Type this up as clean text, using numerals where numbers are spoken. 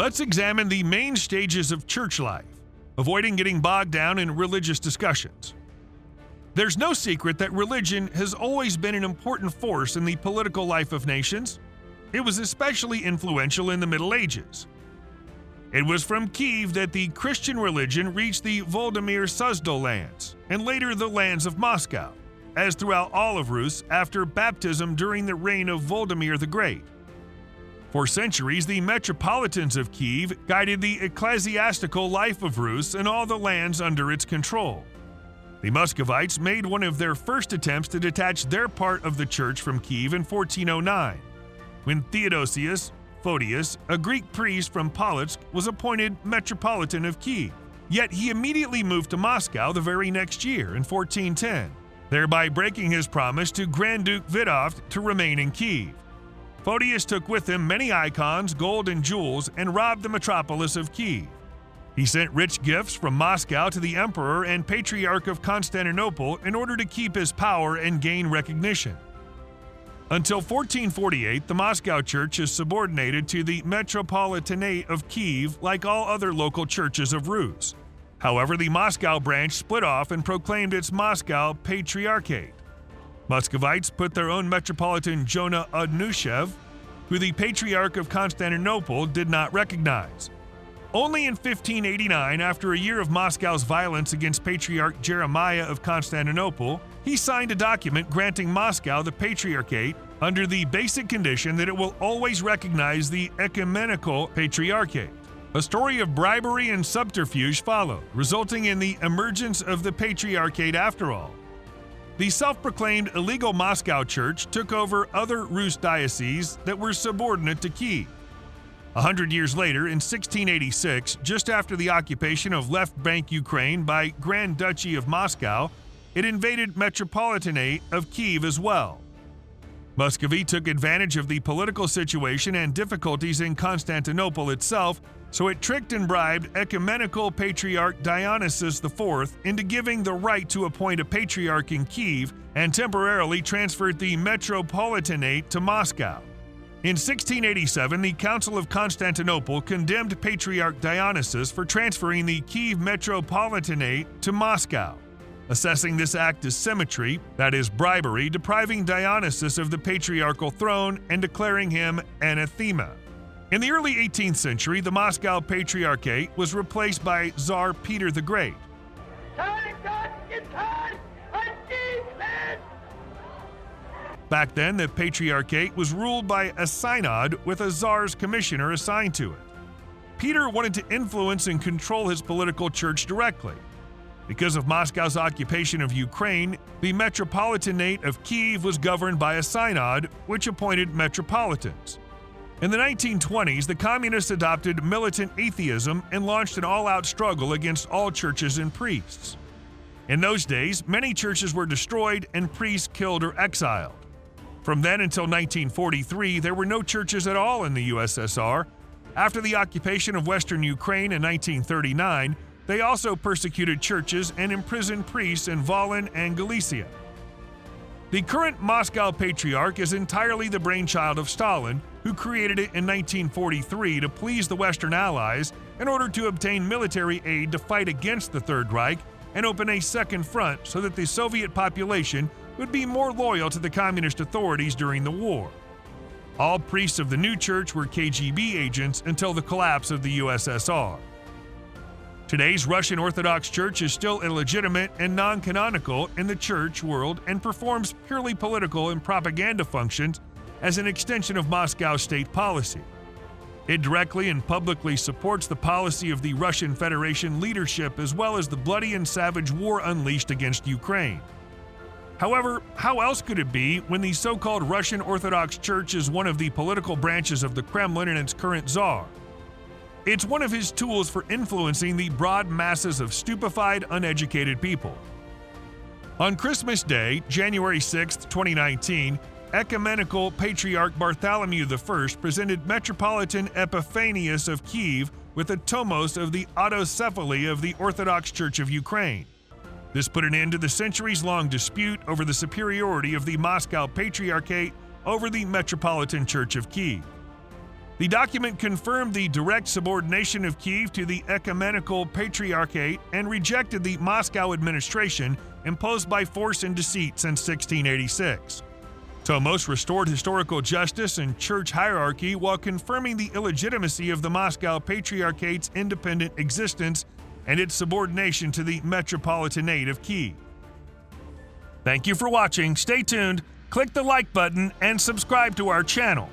Let's examine the main stages of church life, avoiding getting bogged down in religious discussions. There's no secret that religion has always been an important force in the political life of nations. It was especially influential in the Middle Ages. It was from Kyiv that the Christian religion reached the Volodymyr-Suzdal lands, and later the lands of Moscow, as throughout all of Rus after baptism during the reign of Volodymyr the Great. For centuries, the metropolitans of Kyiv guided the ecclesiastical life of Rus and all the lands under its control. The Muscovites made one of their first attempts to detach their part of the church from Kyiv in 1409, when Theodosius Photius, a Greek priest from Polotsk, was appointed metropolitan of Kyiv. Yet he immediately moved to Moscow the very next year in 1410, thereby breaking his promise to Grand Duke Vytauft to remain in Kyiv. Photius took with him many icons, gold and jewels, and robbed the metropolis of Kyiv. He sent rich gifts from Moscow to the Emperor and Patriarch of Constantinople in order to keep his power and gain recognition. Until 1448, the Moscow Church is subordinated to the Metropolitanate of Kyiv like all other local churches of Rus. However, the Moscow branch split off and proclaimed its Moscow Patriarchate. Muscovites put their own Metropolitan Jonah Odnushev, who the Patriarch of Constantinople did not recognize. Only in 1589, after a year of Moscow's violence against Patriarch Jeremiah of Constantinople, he signed a document granting Moscow the Patriarchate under the basic condition that it will always recognize the ecumenical Patriarchate. A story of bribery and subterfuge followed, resulting in the emergence of the Patriarchate after all. The self-proclaimed illegal Moscow Church took over other Rus dioceses that were subordinate to Kyiv. 100 years later, in 1686, just after the occupation of left bank Ukraine by Grand Duchy of Moscow, it invaded Metropolitanate of Kyiv as well. Muscovy took advantage of the political situation and difficulties in Constantinople itself, so it tricked and bribed Ecumenical Patriarch Dionysius IV into giving the right to appoint a patriarch in Kyiv and temporarily transferred the Metropolitanate to Moscow. In 1687, the Council of Constantinople condemned Patriarch Dionysius for transferring the Kyiv Metropolitanate to Moscow, assessing this act as symmetry, that is, bribery, depriving Dionysius of the patriarchal throne and declaring him anathema. In the early 18th century, the Moscow Patriarchate was replaced by Tsar Peter the Great. Back then, the Patriarchate was ruled by a synod with a Tsar's commissioner assigned to it. Peter wanted to influence and control his political church directly. Because of Moscow's occupation of Ukraine, the Metropolitanate of Kyiv was governed by a synod, which appointed metropolitans. In the 1920s, the communists adopted militant atheism and launched an all-out struggle against all churches and priests. In those days, many churches were destroyed and priests killed or exiled. From then until 1943, there were no churches at all in the USSR. After the occupation of Western Ukraine in 1939, they also persecuted churches and imprisoned priests in Volyn and Galicia. The current Moscow Patriarch is entirely the brainchild of Stalin, who created it in 1943 to please the Western Allies in order to obtain military aid to fight against the Third Reich and open a second front so that the Soviet population would be more loyal to the communist authorities during the war. All priests of the new church were KGB agents until the collapse of the USSR. Today's Russian Orthodox Church is still illegitimate and non-canonical in the church world and performs purely political and propaganda functions as an extension of Moscow's state policy. It directly and publicly supports the policy of the Russian Federation leadership as well as the bloody and savage war unleashed against Ukraine. However, how else could it be when the so-called Russian Orthodox Church is one of the political branches of the Kremlin and its current czar? It's one of his tools for influencing the broad masses of stupefied, uneducated people. On Christmas Day, January 6, 2019, Ecumenical Patriarch Bartholomew I presented Metropolitan Epiphanius of Kyiv with a tomos of the autocephaly of the Orthodox Church of Ukraine. This put an end to the centuries-long dispute over the superiority of the Moscow Patriarchate over the Metropolitan Church of Kyiv. The document confirmed the direct subordination of Kyiv to the ecumenical patriarchate and rejected the Moscow administration imposed by force and deceit since 1686. Tomos restored historical justice and church hierarchy while confirming the illegitimacy of the Moscow Patriarchate's independent existence and its subordination to the metropolitanate of Kyiv. Thank you for watching. Stay tuned, click the like button, and subscribe to our channel.